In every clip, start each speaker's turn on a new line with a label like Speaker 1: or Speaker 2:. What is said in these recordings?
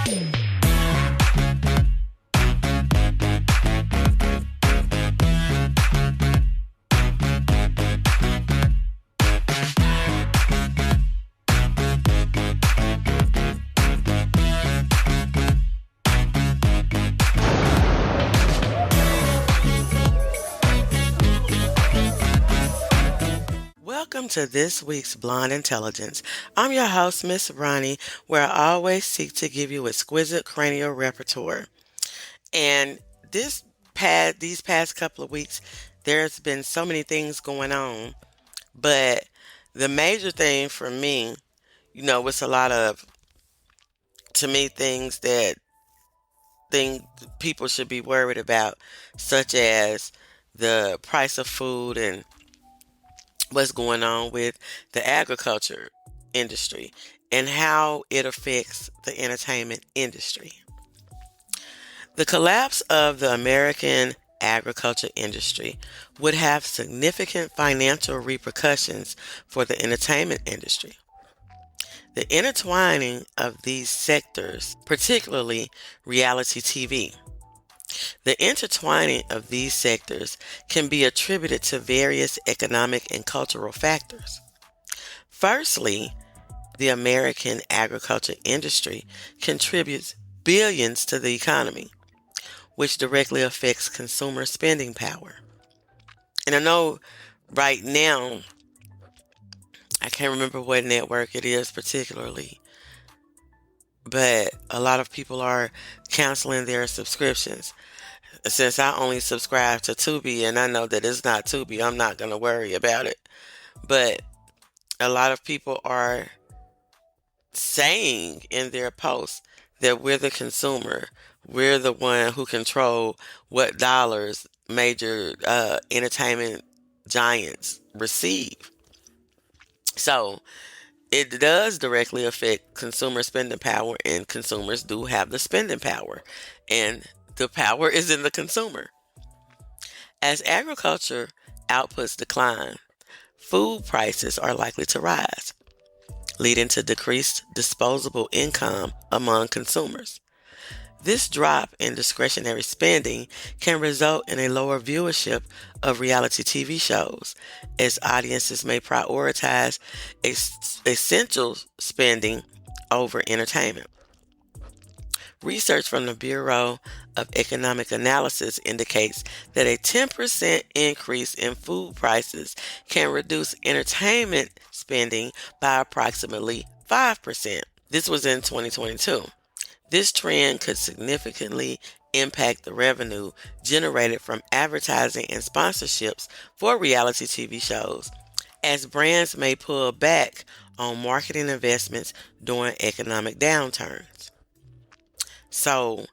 Speaker 1: Welcome to this week's Blonde Intelligence. I'm your host, Miss Roni, where I always seek to give you exquisite cranial repertoire. And these past couple of weeks, there's been so many things going on, but the major thing for me, it's a lot of, to me, things that think people should be worried about, such as the price of food and what's going on with the agriculture industry and how it affects the entertainment industry. The collapse of the American agriculture industry would have significant financial repercussions for the entertainment industry. The intertwining of these sectors, particularly reality TV, the intertwining of these sectors can be attributed to various economic and cultural factors. Firstly, the American agriculture industry contributes billions to the economy, which directly affects consumer spending power. And I know right now, I can't remember what network it is particularly, but a lot of people are canceling their subscriptions. Since I only subscribe to Tubi and I know that it's not Tubi, I'm not going to worry about it. But a lot of people are saying in their posts that we're the consumer. We're the one who control what dollars major entertainment giants receive. So it does directly affect consumer spending power, and consumers do have the spending power. And the power is in the consumer. As agriculture outputs decline, food prices are likely to rise, leading to decreased disposable income among consumers. This drop in discretionary spending can result in a lower viewership of reality TV shows, as audiences may prioritize essential spending over entertainment. Research from the Bureau of Economic Analysis indicates that a 10% increase in food prices can reduce entertainment spending by approximately 5%. This was in 2022. This trend could significantly impact the revenue generated from advertising and sponsorships for reality TV shows, as brands may pull back on marketing investments during economic downturns. So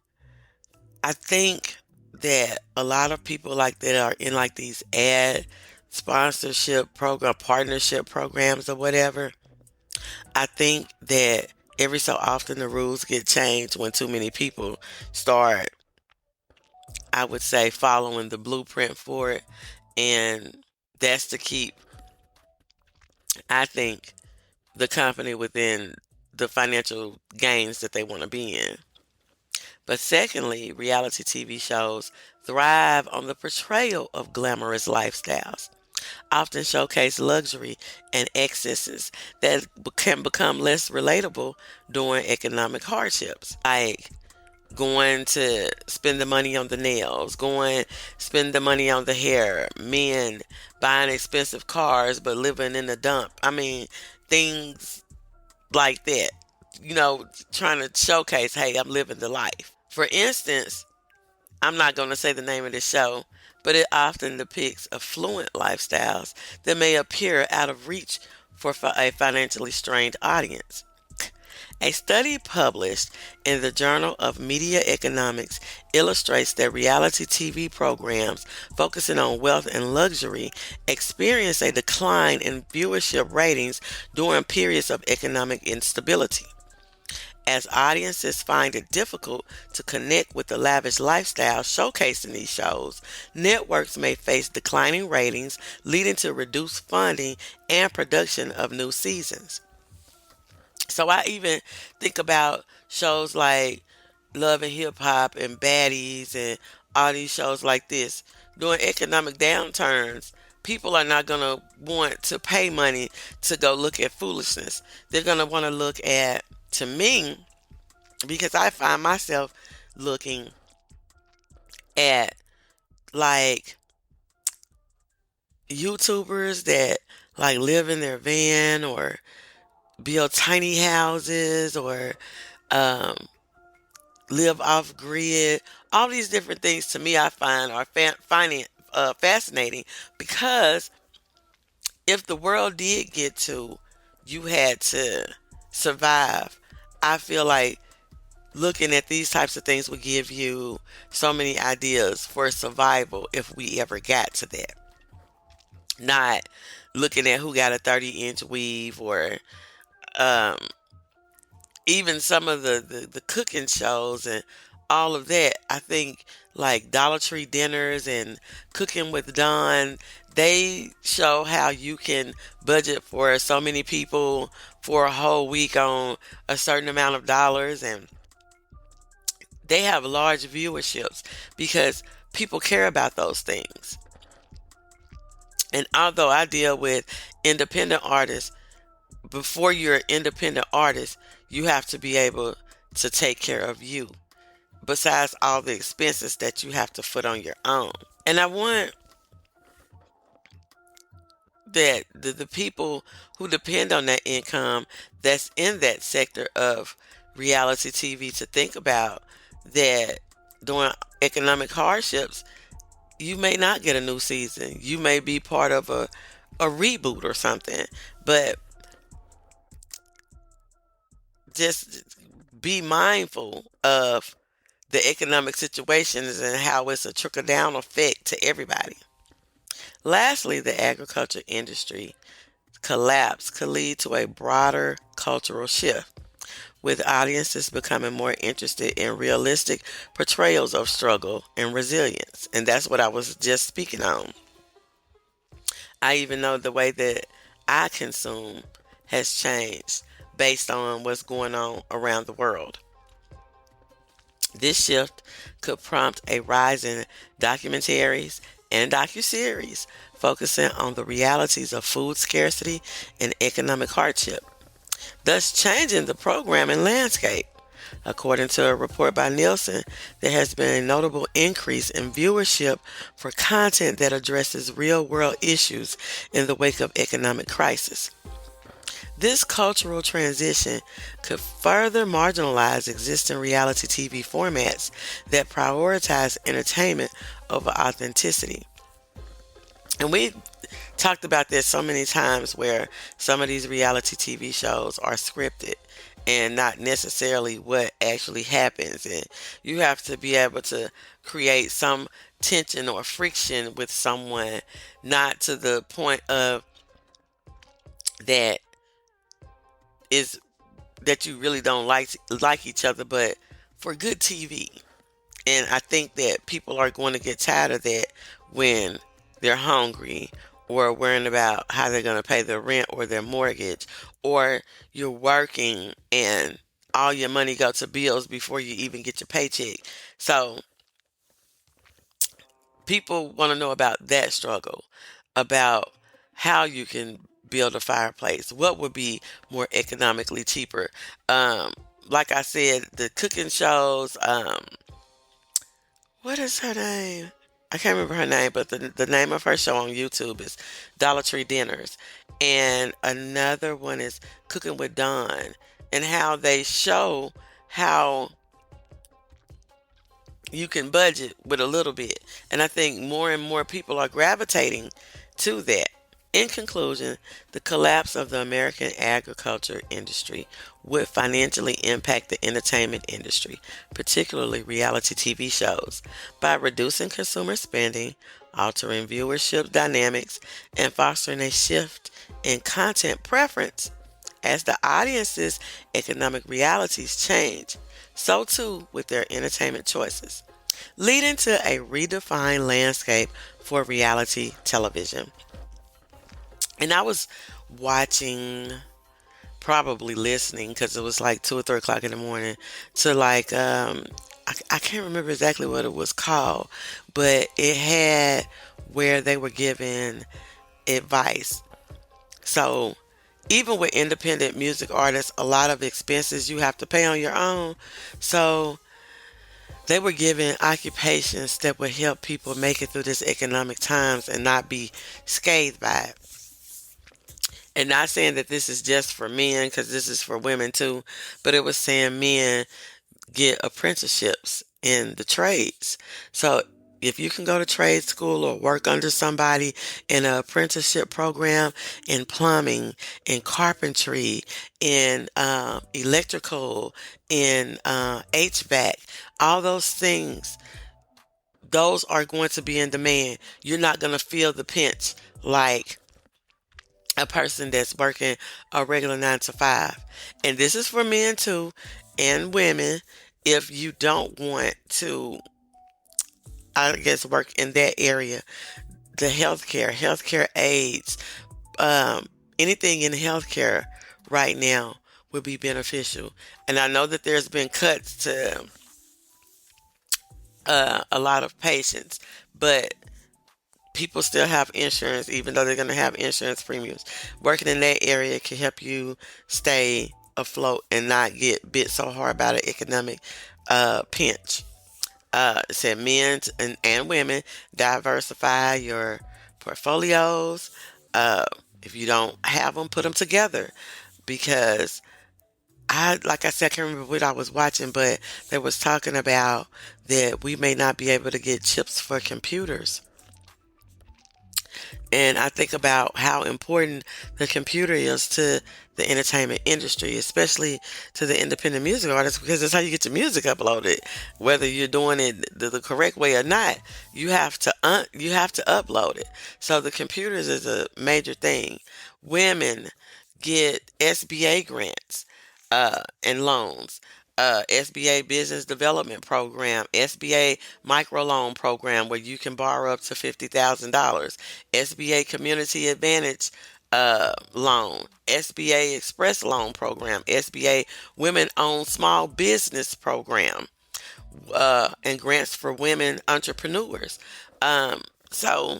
Speaker 1: I think that a lot of people like that are in like these ad sponsorship program, partnership programs or whatever. I think that every so often the rules get changed when too many people start, I would say, following the blueprint for it. And that's to keep, I think, the company within the financial gains that they want to be in. But secondly, reality TV shows thrive on the portrayal of glamorous lifestyles, often showcase luxury and excesses that can become less relatable during economic hardships, like going to spend the money on the nails, going spend the money on the hair, men buying expensive cars but living in the dump. I mean, things like that. Trying to showcase, hey, I'm living the life. For instance, I'm not going to say the name of this show, but it often depicts affluent lifestyles that may appear out of reach for a financially strained audience. A study published in the Journal of Media Economics illustrates that reality TV programs focusing on wealth and luxury experience a decline in viewership ratings during periods of economic instability. As audiences find it difficult to connect with the lavish lifestyle showcased in these shows, networks may face declining ratings, leading to reduced funding and production of new seasons. So I even think about shows like Love and Hip Hop and Baddies and all these shows like this. During economic downturns, people are not going to want to pay money to go look at foolishness. They're going to want to look at, to me, because I find myself looking at like YouTubers that like live in their van or build tiny houses or um, live off grid. All these different things to me I find are finding fascinating because if the world did get to you had to survive, I feel like looking at these types of things would give you so many ideas for survival if we ever got to that. Not looking at who got a 30-inch weave or um, even some of the cooking shows and all of that. I think like Dollar Tree dinners and Cooking with Dawn, they show how you can budget for so many people for a whole week on a certain amount of dollars, and they have large viewerships because people care about those things. And although I deal with independent artists, before you're an independent artist, you have to be able to take care of you, besides all the expenses that you have to foot on your own. And I want that the people who depend on that income that's in that sector of reality TV to think about that during economic hardships, you may not get a new season. You may be part of a reboot or something. But just be mindful of the economic situations and how it's a trickle down effect to everybody. Lastly, the agriculture industry collapse could lead to a broader cultural shift, with audiences becoming more interested in realistic portrayals of struggle and resilience. And that's what I was just speaking on. I even know the way that I consume has changed based on what's going on around the world. This shift could prompt a rise in documentaries and docuseries focusing on the realities of food scarcity and economic hardship, thus changing the programming landscape. According to a report by Nielsen, there has been a notable increase in viewership for content that addresses real world issues in the wake of economic crisis. This cultural transition could further marginalize existing reality TV formats that prioritize entertainment over authenticity. And we talked about this so many times where some of these reality TV shows are scripted and not necessarily what actually happens. And you have to be able to create some tension or friction with someone, not to the point of that is that you really don't like each other, but for good TV. And I think that people are going to get tired of that when they're hungry or worrying about how they're going to pay their rent or their mortgage, or you're working and all your money go to bills before you even get your paycheck. So people want to know about that struggle, about how you can build a fireplace, what would be more economically cheaper. Um, like I said, the cooking shows. What is her name? I can't remember her name, but the name of her show on YouTube is Dollar Tree Dinners, and another one is Cooking with Dawn, and how they show how you can budget with a little bit. And I think more and more people are gravitating to that. In conclusion, the collapse of the American agriculture industry would financially impact the entertainment industry, particularly reality TV shows, by reducing consumer spending, altering viewership dynamics, and fostering a shift in content preference. As the audience's economic realities change, so too with their entertainment choices, leading to a redefined landscape for reality television. And I was watching probably listening because it was like 2 or 3 o'clock in the morning to like I can't remember exactly what it was called, but it had where they were giving advice. So even with independent music artists, a lot of expenses you have to pay on your own. So they were giving occupations that would help people make it through this economic times and not be scathed by it. And not saying that this is just for men, because this is for women too, but it was saying men get apprenticeships in the trades. So if you can go to trade school or work under somebody in an apprenticeship program in plumbing, in carpentry, in electrical, in HVAC, all those things, those are going to be in demand. You're not going to feel the pinch like a person that's working a regular 9 to 5. And this is for men too and women. If you don't want to, I guess, work in that area, the healthcare aides, anything in healthcare right now would be beneficial. And I know that there's been cuts to a lot of patients, but people still have insurance, even though they're going to have insurance premiums. Working in that area can help you stay afloat and not get bit so hard by the economic pinch. It said men and women, diversify your portfolios. If you don't have them, put them together. Because like I said, I can't remember what I was watching, but they was talking about that we may not be able to get chips for computers. And I think about how important the computer is to the entertainment industry, especially to the independent music artists, because that's how you get your music uploaded. Whether you're doing it the correct way or not, you have to upload it. So the computers is a major thing. Women get SBA grants and loans. SBA Business Development Program, SBA Microloan Program, where you can borrow up to $50,000, SBA Community Advantage Loan, SBA Express Loan Program, SBA Women Owned Small Business Program, and grants for women entrepreneurs. So,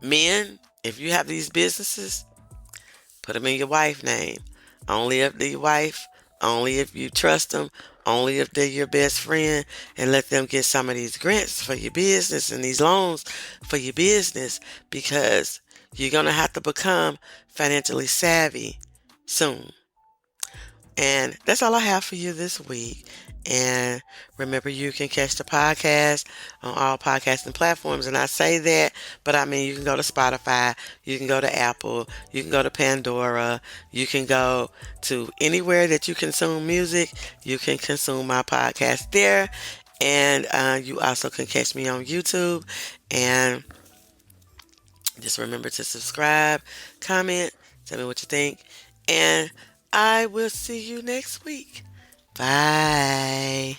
Speaker 1: men, if you have these businesses, put them in your wife's name. Only if they're your wife, only if you trust them, only if they're your best friend, and let them get some of these grants for your business and these loans for your business, because you're going to have to become financially savvy soon. And that's all I have for you this week. And remember, you can catch the podcast on all podcasting platforms. And I say that, but I mean, you can go to Spotify, you can go to Apple, you can go to Pandora, you can go to anywhere that you consume music. You can consume my podcast there. And you also can catch me on YouTube. And just remember to subscribe, comment, tell me what you think. And I will see you next week. Bye.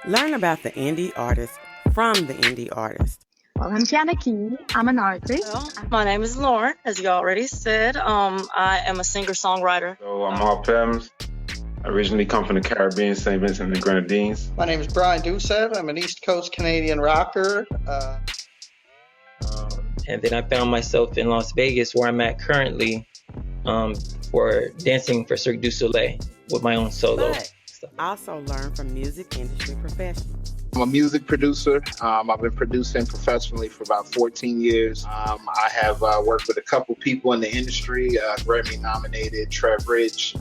Speaker 1: Learn about the indie artist from the indie artist.
Speaker 2: Well, I'm Janaki. I'm an artist.
Speaker 3: Well, my name is Lauren, as you already said. I am a singer-songwriter.
Speaker 4: So I'm Hall Pems. I originally come from the Caribbean, St. Vincent and the Grenadines.
Speaker 5: My name is Brian Doucette. I'm an East Coast Canadian rocker.
Speaker 6: And then I found myself in Las Vegas, where I'm at currently, for dancing for Cirque du Soleil with my own solo.
Speaker 1: But also learn from music industry professionals.
Speaker 7: I'm a music producer. I've been producing professionally for about 14 years. I have worked with a couple people in the industry, Grammy-nominated Trev Rich,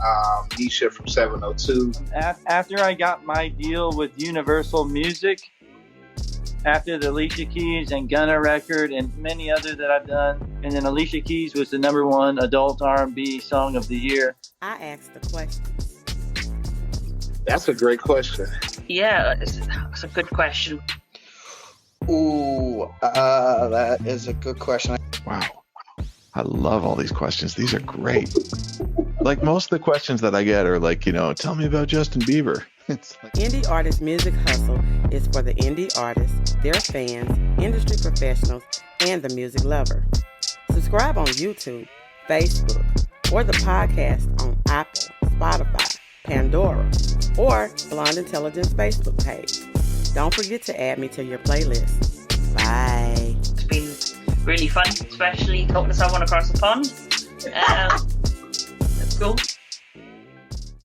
Speaker 7: Nisha from 702.
Speaker 8: After I got my deal with Universal Music, after the Alicia Keys and Gunna record and many others that I've done, and then Alicia Keys was the #1 adult R&B song of the year.
Speaker 1: I asked the questions.
Speaker 7: That's a great question.
Speaker 3: Yeah, it's a good question.
Speaker 5: Ooh, that is a good question.
Speaker 9: Wow. I love all these questions. These are great. Like most of the questions that I get are like, tell me about Justin Bieber. It's like,
Speaker 10: Indie Artist Music Hustle is for the indie artists, their fans, industry professionals, and the music lover. Subscribe on YouTube, Facebook, or the podcast on Apple, Spotify, Pandora, or Blonde Intelligence Facebook page. Don't forget to add me to your playlist. Bye.
Speaker 11: It's been really fun, especially talking to someone across the pond. That's cool.